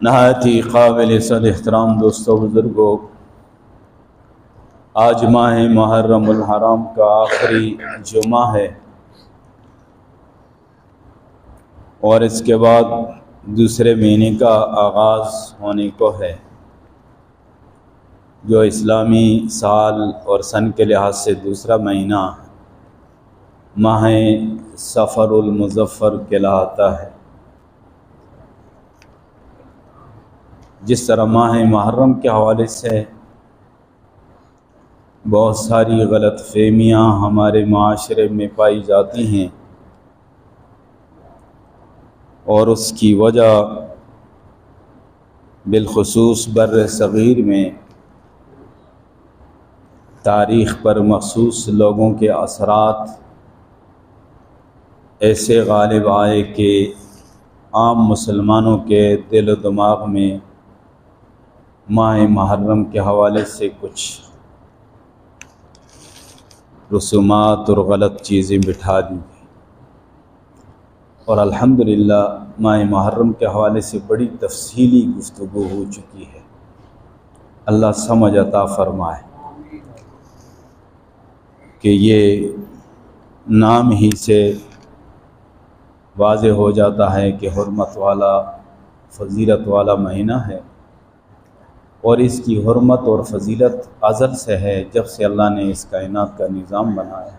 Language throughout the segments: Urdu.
نہایت ہی قابل صد احترام دوستوں بزرگوں، آج ماہ محرم الحرام کا آخری جمعہ ہے اور اس کے بعد دوسرے مہینے کا آغاز ہونے کو ہے، جو اسلامی سال اور سن کے لحاظ سے دوسرا مہینہ ماہ صفر المظفر کہلاتا ہے۔ جس طرح ماہ محرم کے حوالے سے بہت ساری غلط فہمیاں ہمارے معاشرے میں پائی جاتی ہیں اور اس کی وجہ بالخصوص بر صغیر میں تاریخ پر مخصوص لوگوں کے اثرات ایسے غالب آئے کہ عام مسلمانوں کے دل و دماغ میں ماہ محرم کے حوالے سے کچھ رسومات اور غلط چیزیں بٹھا دی اور الحمدللہ ماہ محرم کے حوالے سے بڑی تفصیلی گفتگو ہو چکی ہے۔ اللہ سمجھ عطا فرمائے کہ یہ نام ہی سے واضح ہو جاتا ہے کہ حرمت والا فضیلت والا مہینہ ہے، اور اس کی حرمت اور فضیلت ازل سے ہے، جب سے اللہ نے اس کائنات کا نظام بنایا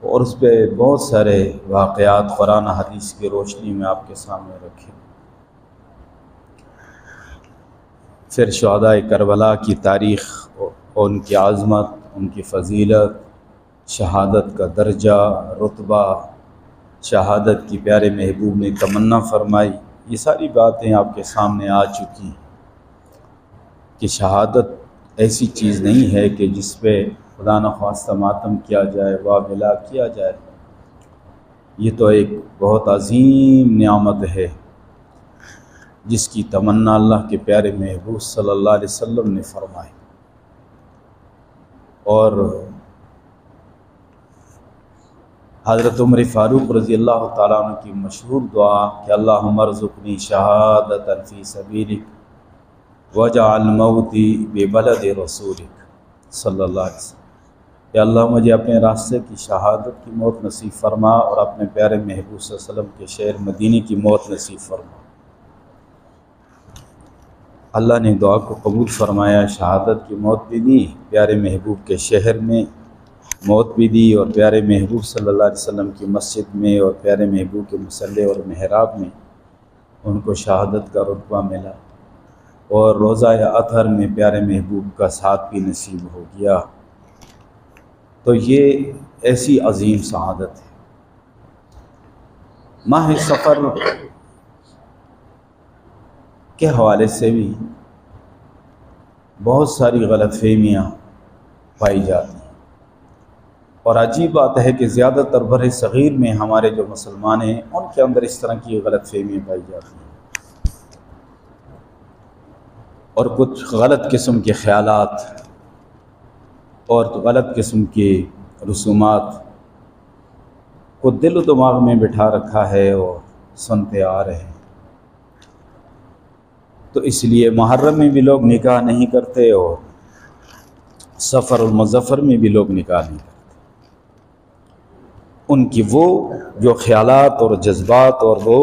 اور اس پہ بہت سارے واقعات قرآن حدیث کی روشنی میں آپ کے سامنے رکھے۔ پھر شہداء کربلا کی تاریخ اور ان کی عظمت، ان کی فضیلت، شہادت کا درجہ، رتبہ، شہادت کی پیارے محبوب نے تمنا فرمائی، یہ ساری باتیں آپ کے سامنے آ چکی ہیں کہ شہادت ایسی چیز نہیں ہے کہ جس پہ خدا نخواستہ ماتم کیا جائے، واویلا کیا جائے۔ یہ تو ایک بہت عظیم نعمت ہے جس کی تمنا اللہ کے پیارے محبوب صلی اللہ علیہ وسلم نے فرمائی، اور حضرت عمر فاروق رضی اللہ تعالیٰ عنہ کی مشہور دعا کہ اللہم ارزقنی شہادۃ فی سبیلک واجعل موتی ببلد رسولک صلی اللہ علیہ وسلم، کہ اللہ مجھے اپنے راستے کی شہادت کی موت نصیب فرما اور اپنے پیارے محبوب صلی اللہ علیہ وسلم کے شہر مدینہ کی موت نصیب فرما۔ اللہ نے دعا کو قبول فرمایا، شہادت کی موت بھی دی، پیارے محبوب کے شہر میں موت بھی دی، اور پیارے محبوب صلی اللہ علیہ وسلم کی مسجد میں اور پیارے محبوب کے مصلی اور محراب میں ان کو شہادت کا رتبہ ملا، اور روضہ اطہر میں پیارے محبوب کا ساتھ بھی نصیب ہو گیا۔ تو یہ ایسی عظیم سعادت ہے۔ ماہ سفر کے حوالے سے بھی بہت ساری غلط فہمیاں پائی جاتی ہیں، اور عجیب بات ہے کہ زیادہ تر بر صغیر میں ہمارے جو مسلمان ہیں ان کے اندر اس طرح کی غلط فہمیاں پائی جاتی ہیں، اور کچھ غلط قسم کے خیالات اور غلط قسم کی رسومات کو دل و دماغ میں بٹھا رکھا ہے اور سنتے آ رہے ہیں۔ تو اس لیے محرم میں بھی لوگ نکاح نہیں کرتے اور صفر المظفر میں بھی لوگ نکاح نہیں کرتے۔ ان کی وہ جو خیالات اور جذبات اور وہ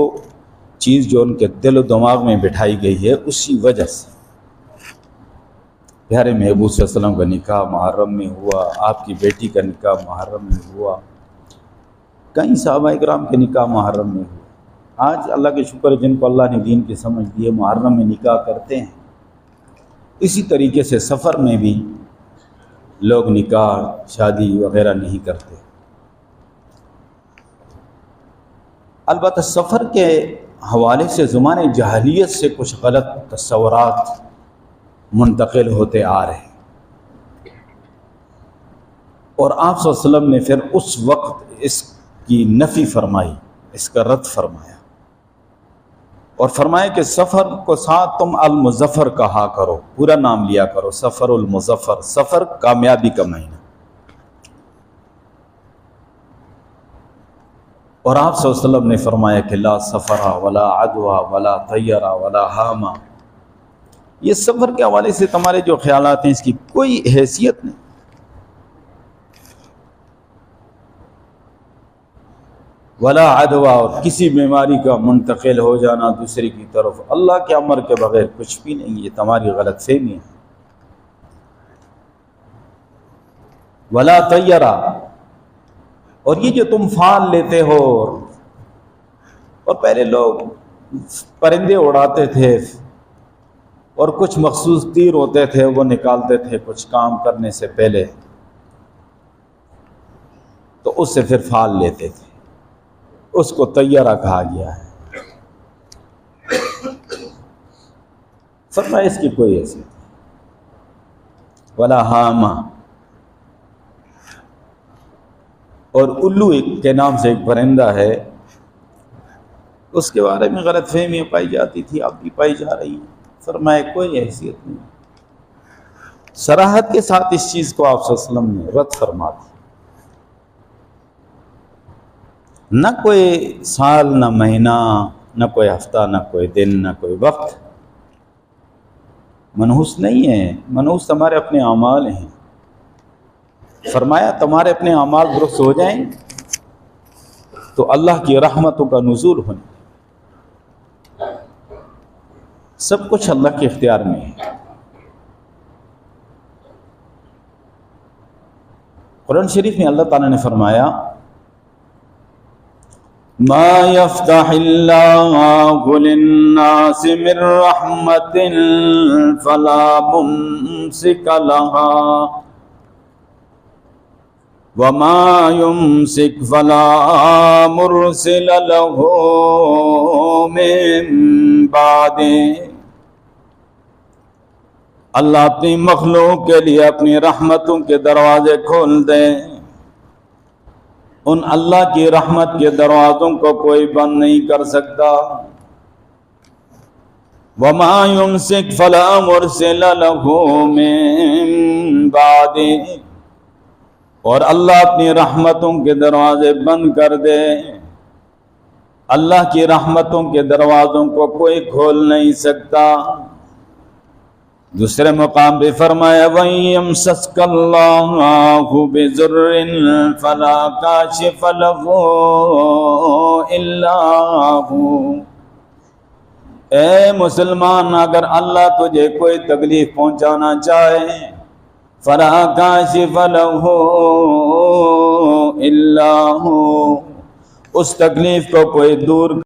چیز جو ان کے دل و دماغ میں بٹھائی گئی ہے، اسی وجہ سے پیارے محبوب صلی اللہ علیہ وسلم کا نکاح محرم میں ہوا، آپ کی بیٹی کا نکاح محرم میں ہوا، کئی صحابہ کرام کے نکاح محرم میں ہوا۔ آج اللہ کے شکر ہے جن کو اللہ نے دین کی سمجھ دی ہے، محرم میں نکاح کرتے ہیں۔ اسی طریقے سے سفر میں بھی لوگ نکاح شادی وغیرہ نہیں کرتے۔ البتہ سفر کے حوالے سے زمانے جاہلیت سے کچھ غلط تصورات منتقل ہوتے آ رہے ہیں، اور آپ صلی اللہ علیہ وسلم نے پھر اس وقت اس کی نفی فرمائی، اس کا رد فرمایا، اور فرمایا کہ سفر کو ساتھ تم المظفر کہا کرو، پورا نام لیا کرو، سفر المظفر، سفر کامیابی کا مہینہ۔ اور آپ صلی اللہ علیہ وسلم نے فرمایا کہ لا سفرا ولا عدوا ولا طیرا ولا حاما، یہ سفر کے حوالے سے تمہارے جو خیالات ہیں اس کی کوئی حیثیت نہیں۔ ولا عدوا، اور کسی بیماری کا منتقل ہو جانا دوسرے کی طرف اللہ کے امر کے بغیر کچھ بھی نہیں، یہ تمہاری غلط فہمی ہے۔ ولا طیرا، اور یہ جو تم فال لیتے ہو، اور پہلے لوگ پرندے اڑاتے تھے اور کچھ مخصوص تیر ہوتے تھے وہ نکالتے تھے کچھ کام کرنے سے پہلے، تو اس سے پھر فال لیتے تھے، اس کو طیرہ کہا گیا ہے۔ فرمایا اس کی کوئی حیثیت نہیں۔ ولا حاما، اور الو کے نام سے ایک پرندہ ہے، اس کے بارے میں غلط فہمیاں پائی جاتی تھی، اب بھی پائی جا رہی ہیں۔ فرمایا کوئی حیثیت نہیں۔ صراحت کے ساتھ اس چیز کو آپ صلی اللہ علیہ وسلم نے رد فرما دی۔ نہ کوئی سال، نہ مہینہ، نہ کوئی ہفتہ، نہ کوئی دن، نہ کوئی وقت منحوس نہیں ہے، منحوس تمہارے اپنے اعمال ہیں۔ فرمایا تمہارے اپنے اعمال درست ہو جائیں تو اللہ کی رحمتوں کا نزول ہونے، سب کچھ اللہ کے اختیار میں ہے۔ قرآن شریف میں اللہ تعالیٰ نے فرمایا ما يفتح اللہ للناس من رحمت فلا ممسک لها وما يمسك فلا مرسل له من بعده۔ اللہ اپنی مخلوق کے لیے اپنی رحمتوں کے دروازے کھول دے، ان اللہ کی رحمت کے دروازوں کو کوئی بند نہیں کر سکتا۔ وما يمسك فلا مرسل له من بعده، اور اللہ اپنی رحمتوں کے دروازے بند کر دے، اللہ کی رحمتوں کے دروازوں کو کوئی کھول نہیں سکتا۔ دوسرے مقام پہ فرمایا وَإِن يَمْسَسْكَ اللَّهُ بِضُرٍّ فَلَا كَاشِفَ لَهُ إِلَّا هُوَ۔ اے مسلمان، اگر اللہ تجھے کوئی تکلیف پہنچانا چاہے فَلَا كَاشِفَ لَهُ إِلَّا هُوَ، اس تکلیف کو کوئی دور